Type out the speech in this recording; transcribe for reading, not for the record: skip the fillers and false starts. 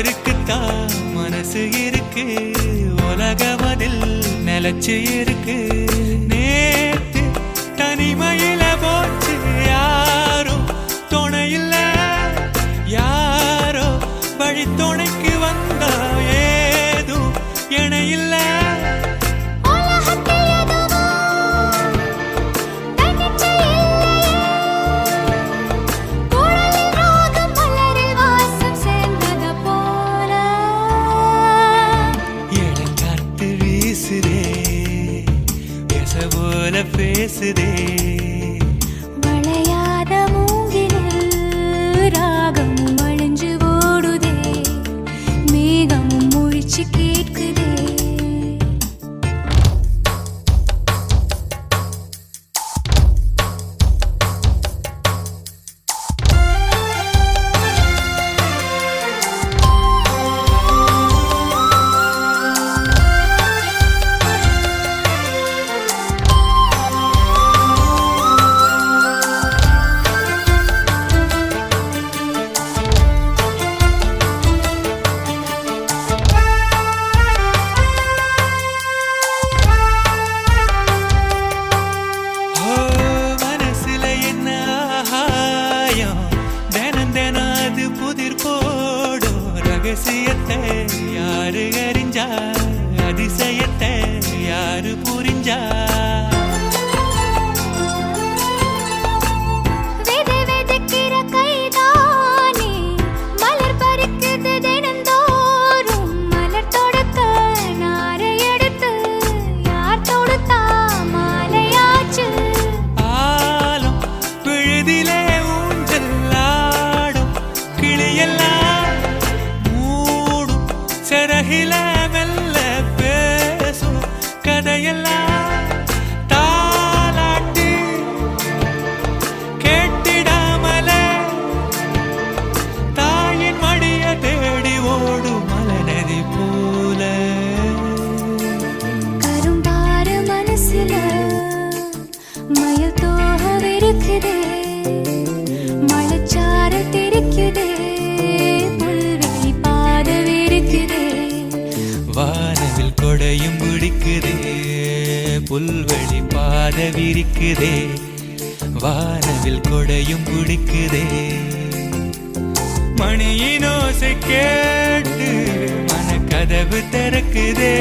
ஒருத்தருக்குத்தான் மனசு இருக்கு, உலகம் அதில் நிலச்சு இருக்கு. நேத்து தனிமையில போச்சு, யாரும் துணையில்ல, யாரோ வழி துணைக்கு வந்தா ஏதும் இணையில்ல. பேசுதே வளையாத மூங்கிலில் ராகமும் வளைஞ்சு ஓடுதே, மேகமும் முழிச்சு கேட்குதே. ரகசியத்தை யாரு அறிஞ்சா, அதிசயத்தை யாரு புரிஞ்சா. வெதக்கிற கைதானே மலர் பறிக்குது தினந்தோறும், மலர் தொடுக்க நாரை எடுத்து யார் தொடுத்தா மாலையாச்சு. ஆலம் விழுதிலே ஊஞ்சல் ஆடும் கிளியெல்லாம் சரகில மெல்ல பேசும் கதையெல்லாம் தாலாட்டி கேட்டிடாமலே தாயின் மடிய தேடி ஓடும் மலநதி போல. கரும்பாறு மனசுல மயில் தோகவிருக்குதே, மலைச்சாறு தெரிக்குதே, புல்வெளி பாதவிருக்குதே. வானவில் கொடையும் பிடிக்குதே, புல்வெளி பாத விரிக்குதே, வானவில் கொடையும் பிடிக்குதே. மணியின் ஓசை கேட்டு மனக்கதவு திறக்குதே.